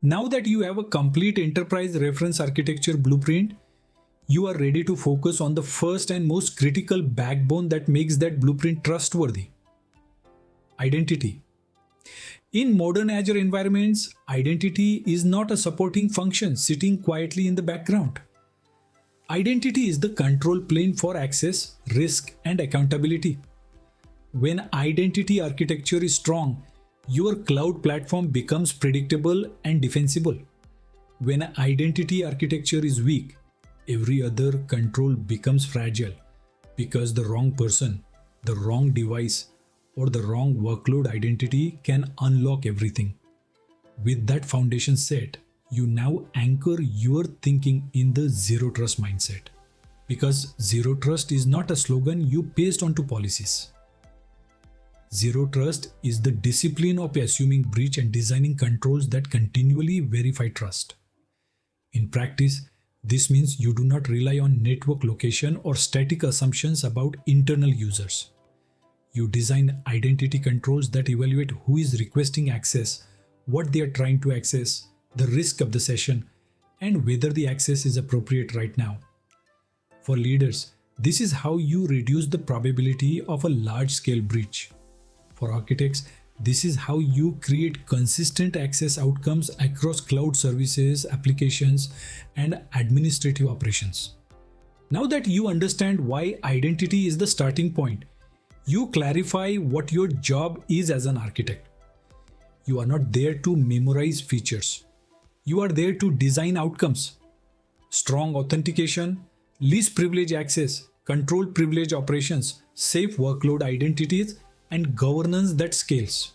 Now that you have a complete enterprise reference architecture blueprint, you are ready to focus on the first and most critical backbone that makes that blueprint trustworthy: identity. In modern Azure environments, identity is not a supporting function sitting quietly in the background. Identity is the control plane for access, risk, and accountability. When identity architecture is strong, your cloud platform becomes predictable and defensible. When identity architecture is weak, every other control becomes fragile because the wrong person, the wrong device, or the wrong workload identity can unlock everything. With that foundation set, you now anchor your thinking in the zero trust mindset. Because zero trust is not a slogan you paste onto policies. Zero trust is the discipline of assuming breach and designing controls that continually verify trust. In practice, this means you do not rely on network location or static assumptions about internal users. You design identity controls that evaluate who is requesting access, what they are trying to access, the risk of the session, and whether the access is appropriate right now. For leaders, this is how you reduce the probability of a large-scale breach. For architects, this is how you create consistent access outcomes across cloud services, applications, and administrative operations. Now that you understand why identity is the starting point, you clarify what your job is as an architect. You are not there to memorize features. You are there to design outcomes. Strong authentication, least privilege access, controlled privilege operations, safe workload identities, and governance that scales.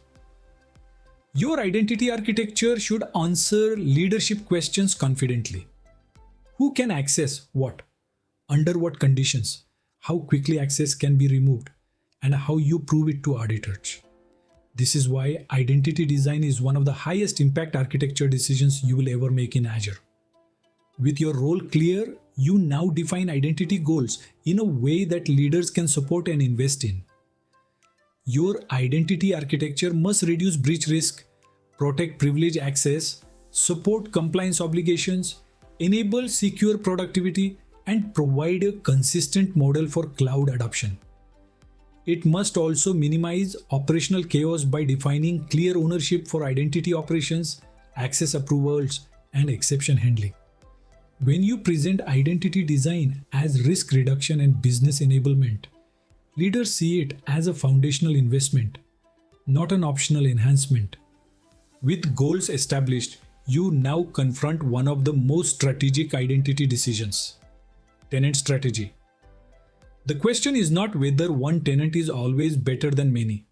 Your identity architecture should answer leadership questions confidently. Who can access what? Under what conditions? How quickly access can be removed? And how you prove it to auditors. This is why identity design is one of the highest impact architecture decisions you will ever make in Azure. With your role clear, you now define identity goals in a way that leaders can support and invest in. Your identity architecture must reduce breach risk, protect privilege access, support compliance obligations, enable secure productivity, and provide a consistent model for cloud adoption. It must also minimize operational chaos by defining clear ownership for identity operations, access approvals, and exception handling. When you present identity design as risk reduction and business enablement, leaders see it as a foundational investment, not an optional enhancement. With goals established, you now confront one of the most strategic identity decisions: tenant strategy. The question is not whether one tenant is always better than many.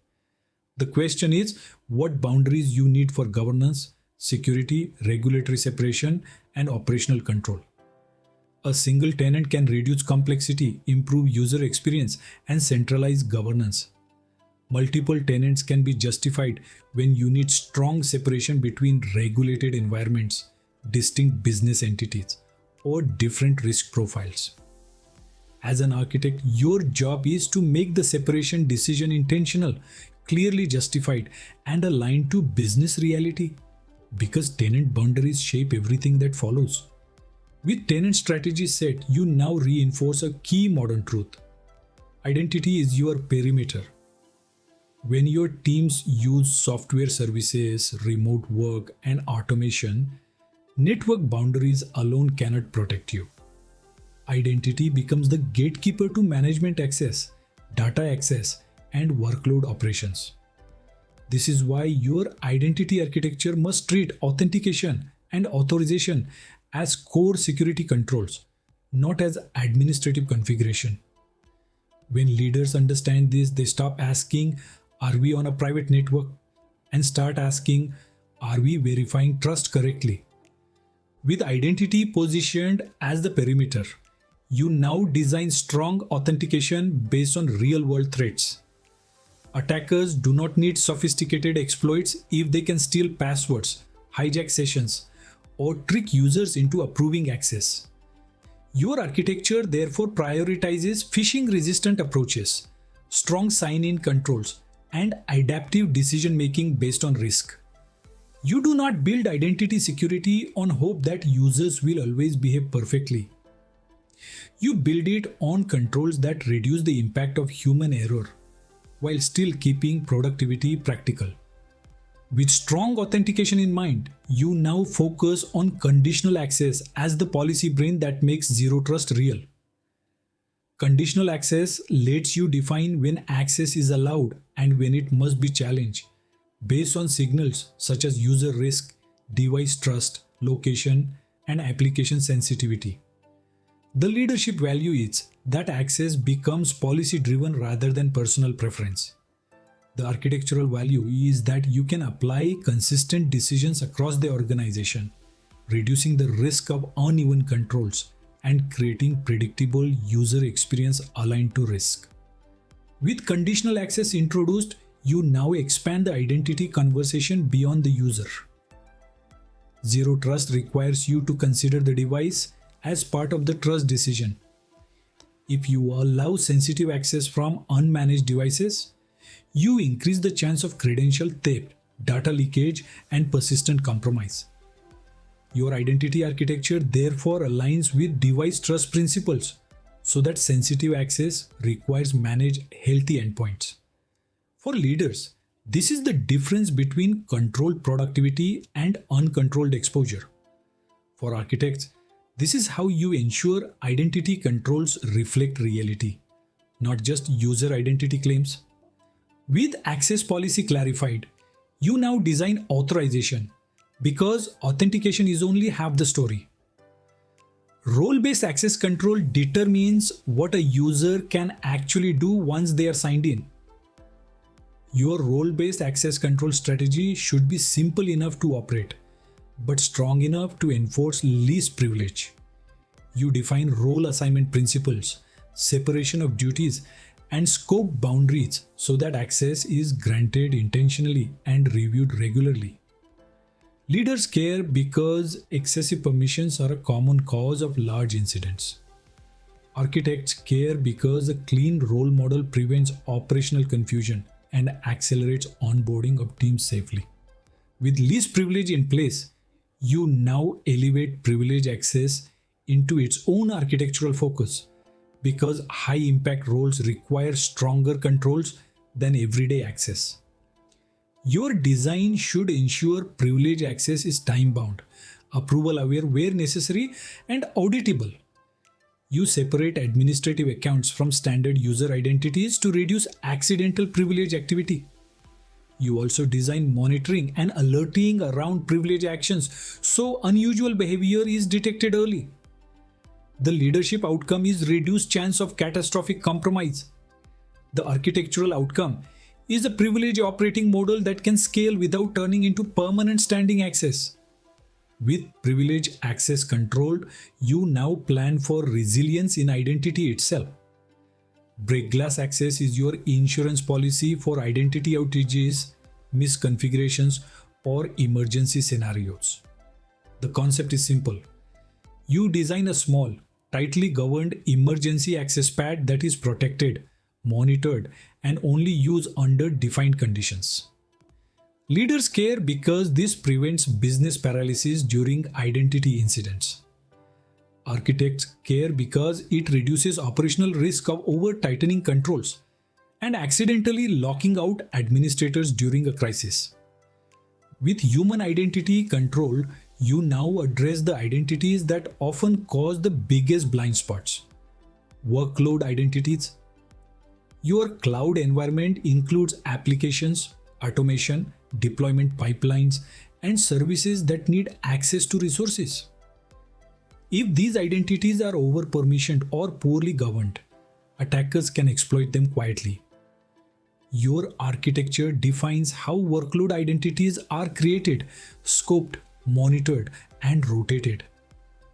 The question is what boundaries you need for governance, security, regulatory separation, and operational control. A single tenant can reduce complexity, improve user experience, and centralize governance. Multiple tenants can be justified when you need strong separation between regulated environments, distinct business entities, or different risk profiles. As an architect, your job is to make the separation decision intentional, clearly justified, and aligned to business reality, because tenant boundaries shape everything that follows. With tenant strategy set, you now reinforce a key modern truth. Identity is your perimeter. When your teams use software services, remote work, and automation, network boundaries alone cannot protect you. Identity becomes the gatekeeper to management access, data access, and workload operations. This is why your identity architecture must treat authentication and authorization as core security controls, not as administrative configuration. When leaders understand this, they stop asking, "Are we on a private network?" and start asking, "Are we verifying trust correctly?" With identity positioned as the perimeter, you now design strong authentication based on real-world threats. Attackers do not need sophisticated exploits if they can steal passwords, hijack sessions, or trick users into approving access. Your architecture therefore prioritizes phishing-resistant approaches, strong sign-in controls, and adaptive decision-making based on risk. You do not build identity security on hope that users will always behave perfectly. You build it on controls that reduce the impact of human error while still keeping productivity practical. With strong authentication in mind, you now focus on conditional access as the policy brain that makes zero trust real. Conditional access lets you define when access is allowed and when it must be challenged, based on signals such as user risk, device trust, location, and application sensitivity. The leadership value is that access becomes policy driven rather than personal preference. The architectural value is that you can apply consistent decisions across the organization, reducing the risk of uneven controls and creating predictable user experience aligned to risk. With conditional access introduced, you now expand the identity conversation beyond the user. Zero trust requires you to consider the device as part of the trust decision. If you allow sensitive access from unmanaged devices, you increase the chance of credential theft, data leakage, and persistent compromise. Your identity architecture therefore aligns with device trust principles so that sensitive access requires managed healthy endpoints. For leaders, this is the difference between controlled productivity and uncontrolled exposure. For architects, this is how you ensure identity controls reflect reality, not just user identity claims. With access policy clarified, you now design authorization because authentication is only half the story. Role-based access control determines what a user can actually do once they are signed in. Your role-based access control strategy should be simple enough to operate, but strong enough to enforce least privilege. You define role assignment principles, separation of duties, and scope boundaries so that access is granted intentionally and reviewed regularly. Leaders care because excessive permissions are a common cause of large incidents. Architects care because a clean role model prevents operational confusion and accelerates onboarding of teams safely. With least privilege in place, you now elevate privilege access into its own architectural focus because high impact roles require stronger controls than everyday access. Your design should ensure privilege access is time bound, approval aware where necessary, and auditable. You separate administrative accounts from standard user identities to reduce accidental privilege activity. You also design monitoring and alerting around privilege actions so unusual behavior is detected early. The leadership outcome is reduced chance of catastrophic compromise. The architectural outcome is a privilege operating model that can scale without turning into permanent standing access. With privilege access controlled, you now plan for resilience in identity itself. Break glass access is your insurance policy for identity outages, misconfigurations, or emergency scenarios. The concept is simple. You design a small, tightly governed emergency access pad that is protected, monitored, and only used under defined conditions. Leaders care because this prevents business paralysis during identity incidents. Architects care because it reduces operational risk of over-tightening controls and accidentally locking out administrators during a crisis. With human identity control, you now address the identities that often cause the biggest blind spots. Workload identities. Your cloud environment includes applications, automation, deployment pipelines, and services that need access to resources. If these identities are over-permissioned or poorly governed, attackers can exploit them quietly. Your architecture defines how workload identities are created, scoped, monitored, and rotated.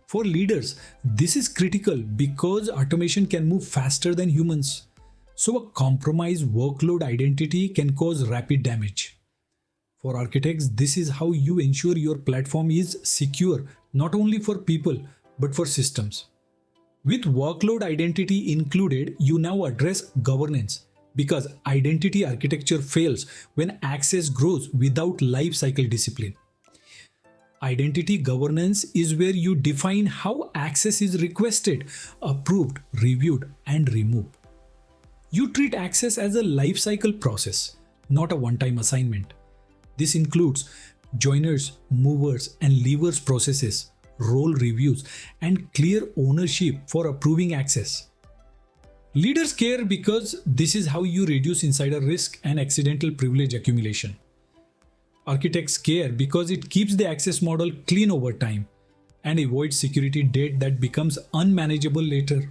For leaders, this is critical because automation can move faster than humans. So a compromised workload identity can cause rapid damage. For architects, this is how you ensure your platform is secure not only for people but for systems. With workload identity included, you now address governance because identity architecture fails when access grows without lifecycle discipline. Identity governance is where you define how access is requested, approved, reviewed, and removed. You treat access as a lifecycle process, not a one-time assignment. This includes joiners, movers, and leavers processes, role reviews, and clear ownership for approving access. Leaders care because this is how you reduce insider risk and accidental privilege accumulation. Architects care because it keeps the access model clean over time and avoids security debt that becomes unmanageable later.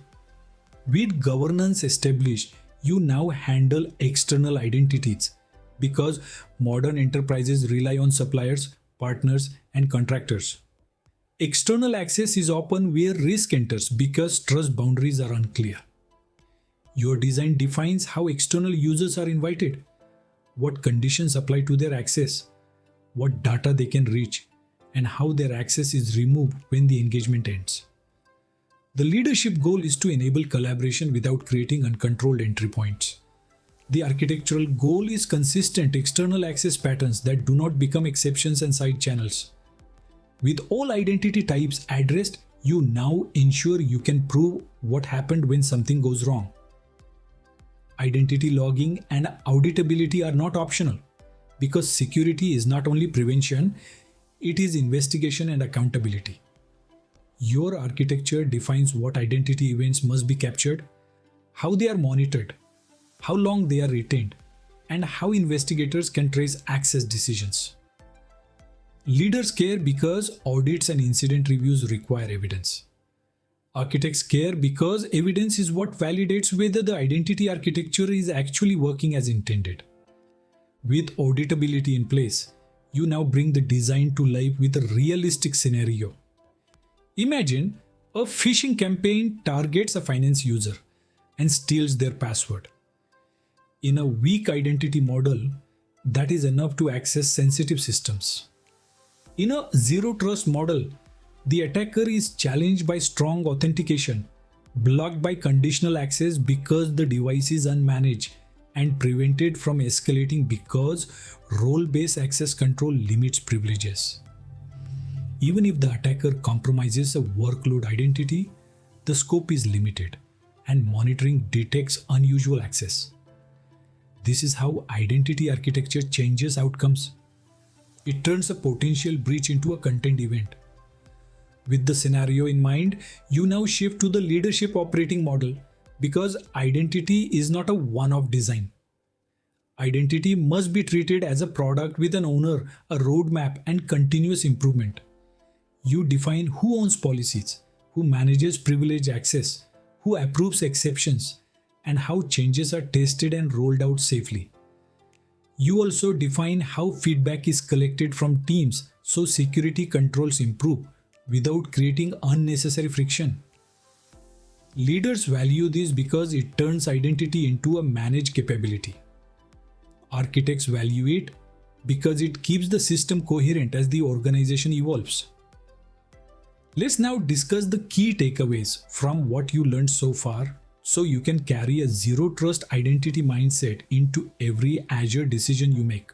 With governance established, you now handle external identities because modern enterprises rely on suppliers, partners, and contractors. External access is often where risk enters because trust boundaries are unclear. Your design defines how external users are invited, what conditions apply to their access, what data they can reach, and how their access is removed when the engagement ends. The leadership goal is to enable collaboration without creating uncontrolled entry points. The architectural goal is consistent external access patterns that do not become exceptions and side channels. With all identity types addressed, you now ensure you can prove what happened when something goes wrong. Identity logging and auditability are not optional because security is not only prevention, it is investigation and accountability. Your architecture defines what identity events must be captured, how they are monitored, how long they are retained, and how investigators can trace access decisions. Leaders care because audits and incident reviews require evidence. Architects care because evidence is what validates whether the identity architecture is actually working as intended. With auditability in place, you now bring the design to life with a realistic scenario. Imagine a phishing campaign targets a finance user and steals their password. In a weak identity model, that is enough to access sensitive systems. In a zero trust model, the attacker is challenged by strong authentication, blocked by conditional access because the device is unmanaged, and prevented from escalating because role-based access control limits privileges. Even if the attacker compromises a workload identity, the scope is limited and monitoring detects unusual access. This is how identity architecture changes outcomes. It turns a potential breach into a content event. With the scenario in mind, you now shift to the leadership operating model because identity is not a one-off design. Identity must be treated as a product with an owner, a roadmap, and continuous improvement. You define who owns policies, who manages privileged access, who approves exceptions, and how changes are tested and rolled out safely. You also define how feedback is collected from teams so security controls improve without creating unnecessary friction. Leaders value this because it turns identity into a managed capability. Architects value it because it keeps the system coherent as the organization evolves. Let's now discuss the key takeaways from what you learned so far so you can carry a zero trust identity mindset into every Azure decision you make.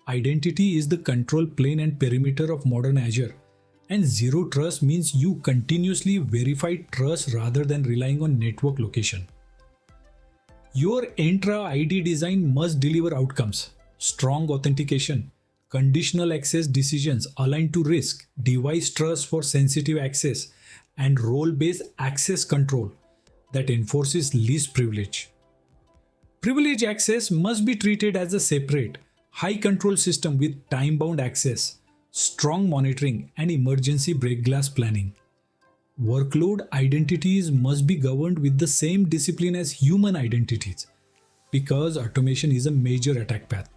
Identity is the control plane and perimeter of modern Azure, and zero trust means you continuously verify trust rather than relying on network location. Your Entra ID design must deliver outcomes: strong authentication, conditional access decisions aligned to risk, device trust for sensitive access, and role-based access control that enforces least privilege. Privileged access must be treated as a separate, high-control system with time-bound access, strong monitoring, and emergency break glass planning. Workload identities must be governed with the same discipline as human identities because automation is a major attack path.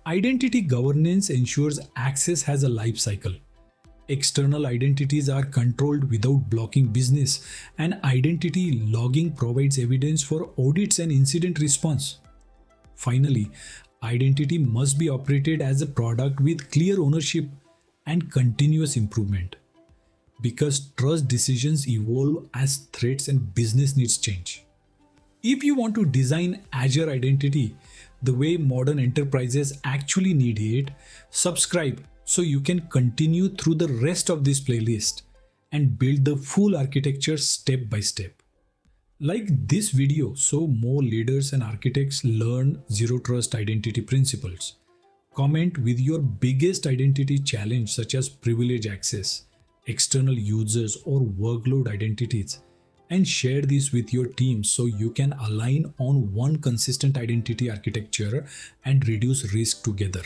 Identity governance ensures access has a life cycle. External identities are controlled without blocking business, and identity logging provides evidence for audits and incident response. Finally, identity must be operated as a product with clear ownership and continuous improvement, because trust decisions evolve as threats and business needs change. If you want to design Azure identity the way modern enterprises actually need it, subscribe so you can continue through the rest of this playlist and build the full architecture step by step. Like this video so more leaders and architects learn Zero Trust identity principles. Comment with your biggest identity challenge such as privilege access, external users or workload identities, and share this with your team so you can align on one consistent identity architecture and reduce risk together.